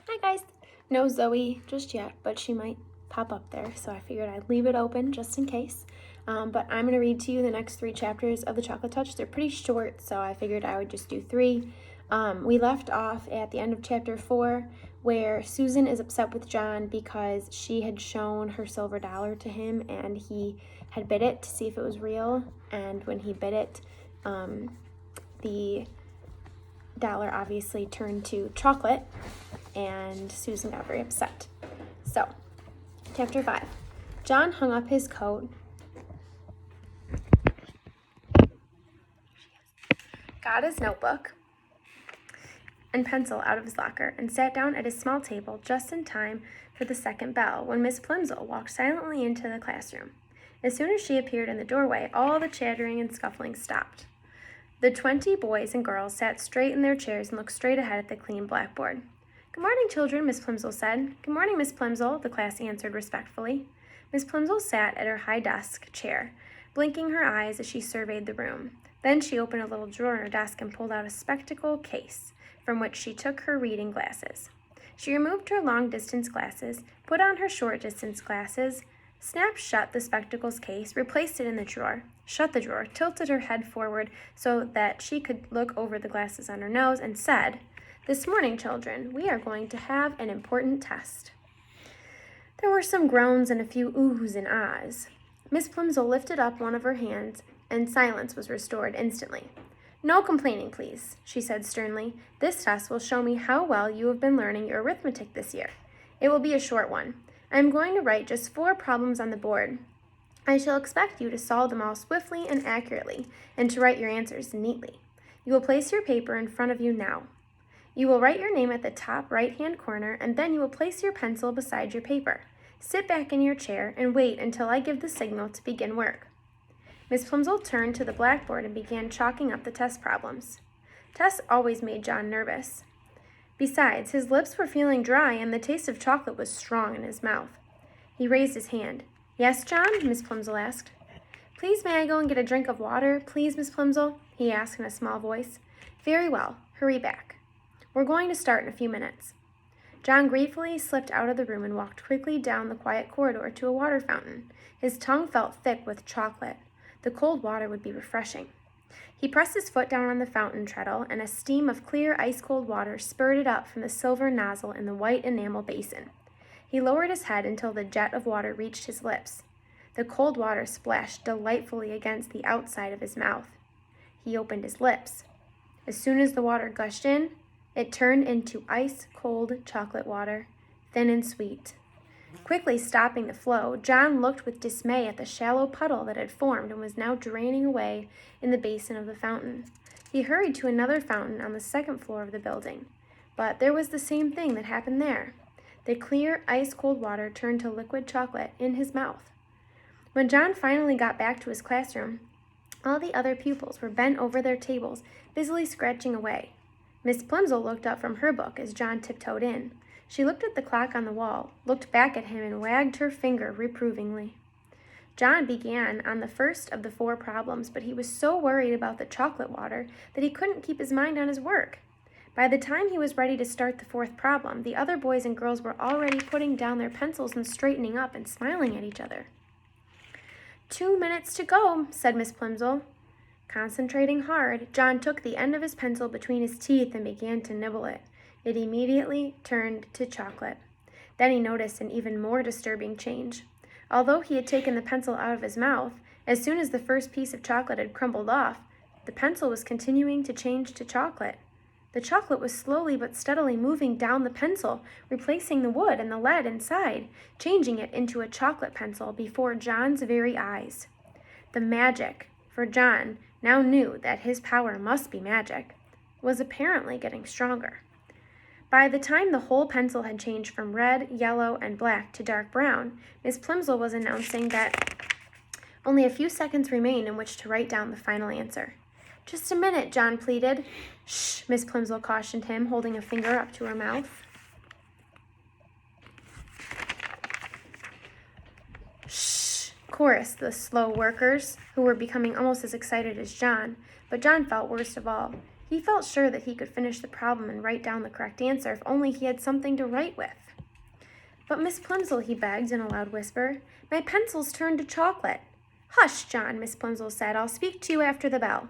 Hi guys. No Zoe just yet, but she might pop up there, so I figured I'd leave it open just in case. But I'm going to read to you the next 3 chapters of the Chocolate Touch. They're pretty short, so I figured I would just do 3. We left off at the end of chapter 4, where Susan is upset with John because she had shown her silver dollar to him and he had bid it to see if it was real. And when he bid it, the dollar obviously turned to chocolate, and Susan got very upset. So, chapter 5. John hung up his coat, got his notebook and pencil out of his locker, and sat down at his small table just in time for the second bell when Miss Plimsoll walked silently into the classroom. As soon as she appeared in the doorway, all the chattering and scuffling stopped. The 20 boys and girls sat straight in their chairs and looked straight ahead at the clean blackboard. "Good morning, children," Miss Plimsoll said. "Good morning, Miss Plimsoll," the class answered respectfully. Miss Plimsoll sat at her high desk chair, blinking her eyes as she surveyed the room. Then she opened a little drawer in her desk and pulled out a spectacle case, from which she took her reading glasses. She removed her long-distance glasses, put on her short-distance glasses, snapped shut the spectacles case, replaced it in the drawer, shut the drawer, tilted her head forward so that she could look over the glasses on her nose, and said, "This morning, children, we are going to have an important test." There were some groans and a few oohs and ahs. Miss Plimsoll lifted up one of her hands, and silence was restored instantly. "No complaining, please," she said sternly. "This test will show me how well you have been learning your arithmetic this year. It will be a short one. I am going to write just 4 problems on the board. I shall expect you to solve them all swiftly and accurately, and to write your answers neatly. You will place your paper in front of you now. You will write your name at the top right-hand corner, and then you will place your pencil beside your paper. Sit back in your chair and wait until I give the signal to begin work." Miss Plimsoll turned to the blackboard and began chalking up the test problems. Tests always made John nervous. Besides, his lips were feeling dry, and the taste of chocolate was strong in his mouth. He raised his hand. "Yes, John?" Miss Plimsoll asked. "Please may I go and get a drink of water, please, Miss Plimsoll?" he asked in a small voice. "Very well. Hurry back. We're going to start in a few minutes." John gratefully slipped out of the room and walked quickly down the quiet corridor to a water fountain. His tongue felt thick with chocolate. The cold water would be refreshing. He pressed his foot down on the fountain treadle, and a stream of clear, ice-cold water spurted up from the silver nozzle in the white enamel basin. He lowered his head until the jet of water reached his lips. The cold water splashed delightfully against the outside of his mouth. He opened his lips. As soon as the water gushed in, it turned into ice-cold chocolate water, thin and sweet. Quickly stopping the flow, John looked with dismay at the shallow puddle that had formed and was now draining away in the basin of the fountain. He hurried to another fountain on the second floor of the building, but there was the same thing that happened there. The clear, ice-cold water turned to liquid chocolate in his mouth. When John finally got back to his classroom, all the other pupils were bent over their tables, busily scratching away. Miss Plimsoll looked up from her book as John tiptoed in. She looked at the clock on the wall, looked back at him, and wagged her finger reprovingly. John began on the first of the 4 problems, but he was so worried about the chocolate water that he couldn't keep his mind on his work. By the time he was ready to start the 4th problem, the other boys and girls were already putting down their pencils and straightening up and smiling at each other. 2 minutes to go," said Miss Plimsoll. Concentrating hard, John took the end of his pencil between his teeth and began to nibble it. It immediately turned to chocolate. Then he noticed an even more disturbing change. Although he had taken the pencil out of his mouth, as soon as the first piece of chocolate had crumbled off, the pencil was continuing to change to chocolate. The chocolate was slowly but steadily moving down the pencil, replacing the wood and the lead inside, changing it into a chocolate pencil before John's very eyes. The magic, for John now knew that his power must be magic, was apparently getting stronger. By the time the whole pencil had changed from red, yellow, and black to dark brown, Miss Plimsoll was announcing that only a few seconds remained in which to write down the final answer. "Just a minute," John pleaded. "Shh," Miss Plimsoll cautioned him, holding a finger up to her mouth. "Shh," chorused the slow workers, who were becoming almost as excited as John, but John felt worst of all. He felt sure that he could finish the problem and write down the correct answer if only he had something to write with. "But Miss Plimsoll," he begged in a loud whisper, "my pencil's turned to chocolate." "Hush, John," Miss Plimsoll said. "I'll speak to you after the bell."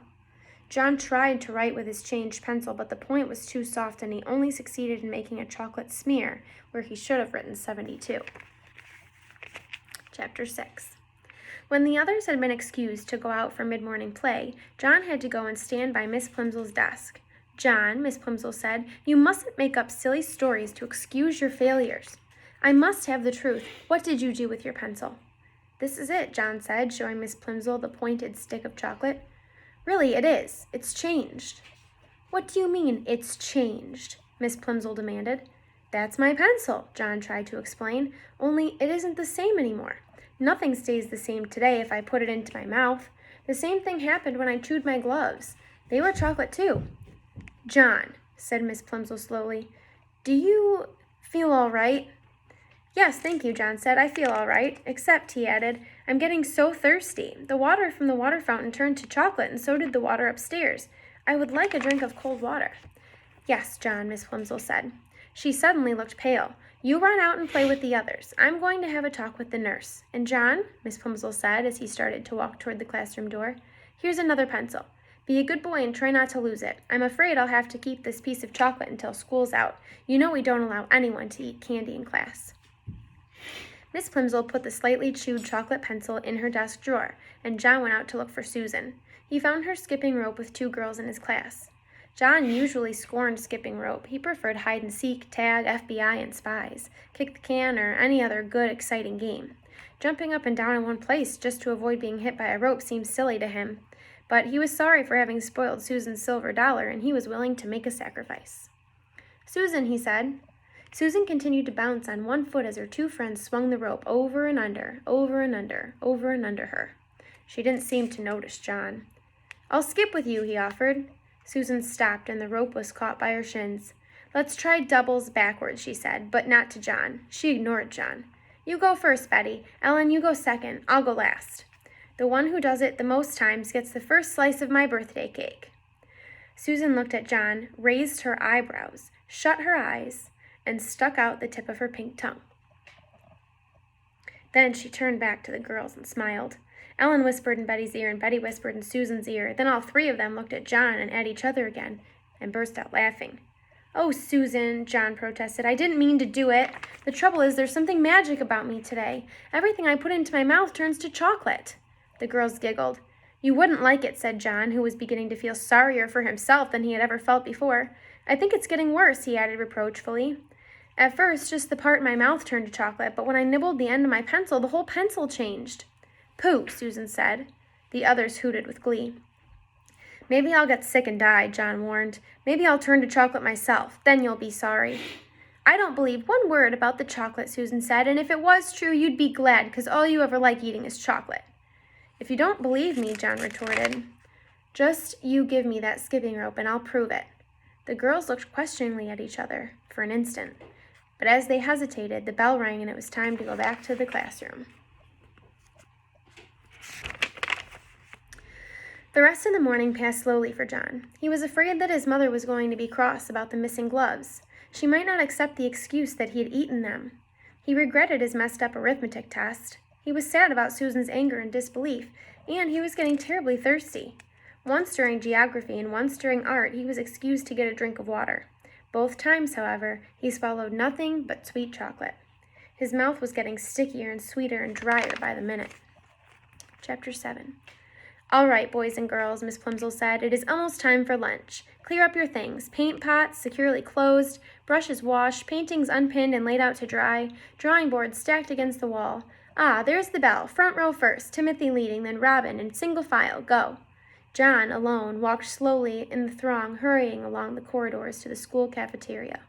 John tried to write with his changed pencil, but the point was too soft and he only succeeded in making a chocolate smear where he should have written 72. Chapter 6. When the others had been excused to go out for mid-morning play, John had to go and stand by Miss Plimsoll's desk. "John," Miss Plimsoll said, "you mustn't make up silly stories to excuse your failures. I must have the truth. What did you do with your pencil?" "This is it," John said, showing Miss Plimsoll the pointed stick of chocolate. "Really, it is. It's changed." "What do you mean, it's changed?" Miss Plimsoll demanded. "That's my pencil," John tried to explain, "only it isn't the same anymore. Nothing stays the same today if I put it into my mouth. The same thing happened when I chewed my gloves. They were chocolate too." "John," said Miss Plimsoll slowly, "do you feel all right?" "Yes, thank you," John said. "I feel all right. Except," he added, "I'm getting so thirsty. The water from the water fountain turned to chocolate, and so did the water upstairs. I would like a drink of cold water." "Yes, John," Miss Plimsoll said. She suddenly looked pale. "You run out and play with the others. I'm going to have a talk with the nurse. And John," Miss Plimsoll said as he started to walk toward the classroom door, "here's another pencil. Be a good boy and try not to lose it. I'm afraid I'll have to keep this piece of chocolate until school's out. You know we don't allow anyone to eat candy in class." Miss Plimsoll put the slightly chewed chocolate pencil in her desk drawer, and John went out to look for Susan. He found her skipping rope with 2 girls in his class. John usually scorned skipping rope. He preferred hide-and-seek, tag, FBI, and spies, kick the can, or any other good, exciting game. Jumping up and down in one place just to avoid being hit by a rope seemed silly to him, but he was sorry for having spoiled Susan's silver dollar, and he was willing to make a sacrifice. "Susan," he said. Susan continued to bounce on one foot as her 2 friends swung the rope over and under, over and under, over and under her. She didn't seem to notice John. "I'll skip with you," he offered. Susan stopped, and the rope was caught by her shins. "Let's try doubles backwards," she said, but not to John. She ignored John. "You go first, Betty. Ellen, you go second. I'll go last. The one who does it the most times gets the first slice of my birthday cake." Susan looked at John, raised her eyebrows, shut her eyes, and stuck out the tip of her pink tongue. Then she turned back to the girls and smiled. Ellen whispered in Betty's ear, and Betty whispered in Susan's ear. Then all 3 of them looked at John and at each other again, and burst out laughing. "Oh, Susan," John protested, "I didn't mean to do it. The trouble is there's something magic about me today. Everything I put into my mouth turns to chocolate." The girls giggled. "You wouldn't like it," said John, who was beginning to feel sorrier for himself than he had ever felt before. "I think it's getting worse," he added reproachfully. "At first, just the part in my mouth turned to chocolate, but when I nibbled the end of my pencil, the whole pencil changed." "Pooh," Susan said. The others hooted with glee. "Maybe I'll get sick and die," John warned. "Maybe I'll turn to chocolate myself. Then you'll be sorry." "I don't believe one word about the chocolate," Susan said, "and if it was true, you'd be glad, because all you ever like eating is chocolate." "If you don't believe me," John retorted, "just you give me that skipping rope and I'll prove it." The girls looked questioningly at each other for an instant, but as they hesitated, the bell rang and it was time to go back to the classroom. The rest of the morning passed slowly for John. He was afraid that his mother was going to be cross about the missing gloves. She might not accept the excuse that he had eaten them. He regretted his messed-up arithmetic test. He was sad about Susan's anger and disbelief, and he was getting terribly thirsty. Once during geography and once during art, he was excused to get a drink of water. Both times, however, he swallowed nothing but sweet chocolate. His mouth was getting stickier and sweeter and drier by the minute. Chapter 7. "All right, boys and girls," Miss Plimsoll said, "it is almost time for lunch. Clear up your things. Paint pots securely closed, brushes washed, paintings unpinned and laid out to dry, drawing boards stacked against the wall. Ah, there's the bell. Front row first, Timothy leading, then Robin, in single file. Go." John, alone, walked slowly in the throng, hurrying along the corridors to the school cafeteria.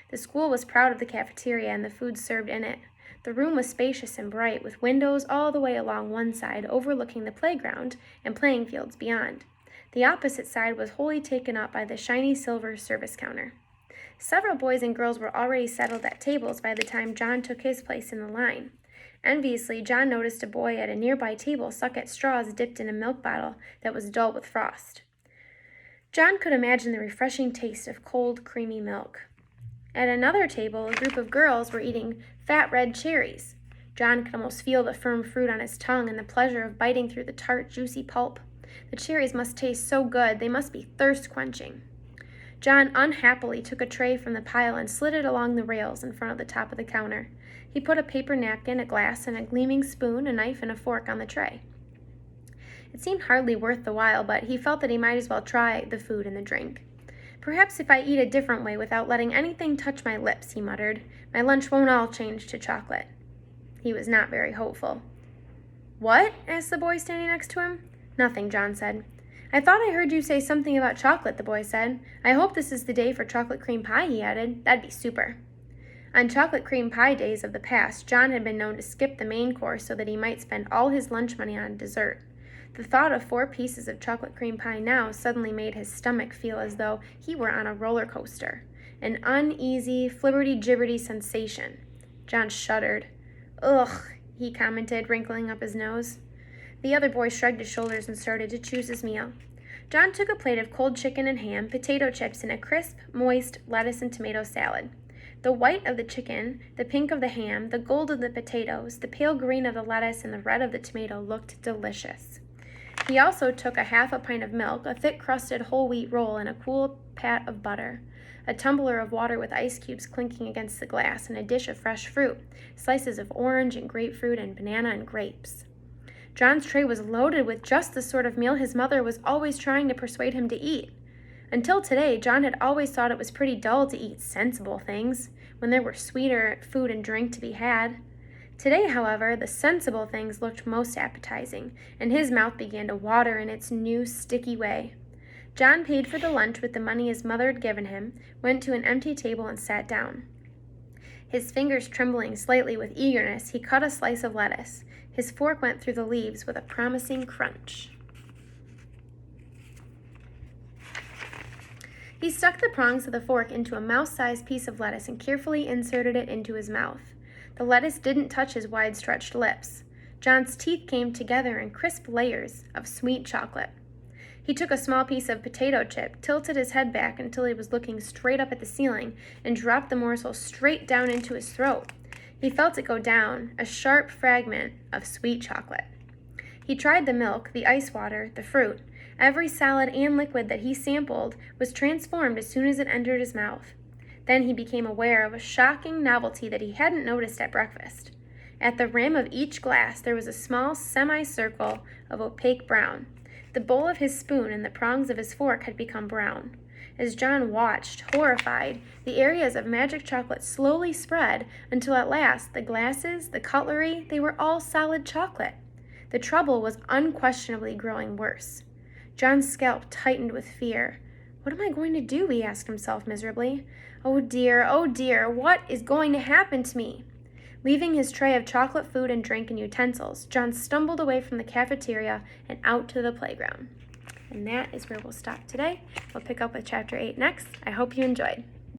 The school was proud of the cafeteria and the food served in it. The room was spacious and bright, with windows all the way along one side overlooking the playground and playing fields beyond. The opposite side was wholly taken up by the shiny silver service counter. Several boys and girls were already settled at tables by the time John took his place in the line. Enviously, John noticed a boy at a nearby table suck at straws dipped in a milk bottle that was dull with frost. John could imagine the refreshing taste of cold, creamy milk. At another table, a group of girls were eating fat red cherries. John could almost feel the firm fruit on his tongue and the pleasure of biting through the tart, juicy pulp. The cherries must taste so good, they must be thirst-quenching. John unhappily took a tray from the pile and slid it along the rails in front of the top of the counter. He put a paper napkin, a glass, and a gleaming spoon, a knife, and a fork on the tray. It seemed hardly worth the while, but he felt that he might as well try the food and the drink. "Perhaps if I eat a different way without letting anything touch my lips," he muttered, "my lunch won't all change to chocolate." He was not very hopeful. "What?" asked the boy standing next to him. "Nothing," John said. "I thought I heard you say something about chocolate," the boy said. "I hope this is the day for chocolate cream pie," he added. "That'd be super." On chocolate cream pie days of the past, John had been known to skip the main course so that he might spend all his lunch money on dessert. The thought of 4 pieces of chocolate cream pie now suddenly made his stomach feel as though he were on a roller coaster, an uneasy, flibberty-gibberty sensation. John shuddered. "Ugh," he commented, wrinkling up his nose. The other boy shrugged his shoulders and started to choose his meal. John took a plate of cold chicken and ham, potato chips, and a crisp, moist lettuce and tomato salad. The white of the chicken, the pink of the ham, the gold of the potatoes, the pale green of the lettuce, and the red of the tomato looked delicious. He also took a half a pint of milk, a thick-crusted whole wheat roll, and a cool pat of butter, a tumbler of water with ice cubes clinking against the glass, and a dish of fresh fruit, slices of orange and grapefruit and banana and grapes. John's tray was loaded with just the sort of meal his mother was always trying to persuade him to eat. Until today, John had always thought it was pretty dull to eat sensible things when there were sweeter food and drink to be had. Today, however, the sensible things looked most appetizing, and his mouth began to water in its new, sticky way. John paid for the lunch with the money his mother had given him, went to an empty table, and sat down. His fingers trembling slightly with eagerness, he cut a slice of lettuce. His fork went through the leaves with a promising crunch. He stuck the prongs of the fork into a mouse-sized piece of lettuce and carefully inserted it into his mouth. The lettuce didn't touch his wide-stretched lips. John's teeth came together in crisp layers of sweet chocolate. He took a small piece of potato chip, tilted his head back until he was looking straight up at the ceiling, and dropped the morsel straight down into his throat. He felt it go down, a sharp fragment of sweet chocolate. He tried the milk, the ice water, the fruit. Every solid and liquid that he sampled was transformed as soon as it entered his mouth. Then he became aware of a shocking novelty that he hadn't noticed at breakfast. At the rim of each glass there was a small semicircle of opaque brown. The bowl of his spoon and the prongs of his fork had become brown. As John watched, horrified, the areas of magic chocolate slowly spread until at last the glasses, the cutlery, they were all solid chocolate. The trouble was unquestionably growing worse. John's scalp tightened with fear. "What am I going to do?" he asked himself miserably. Oh dear, what is going to happen to me?" Leaving his tray of chocolate food and drink and utensils, John stumbled away from the cafeteria and out to the playground. And that is where we'll stop today. We'll pick up with Chapter 8 next. I hope you enjoyed.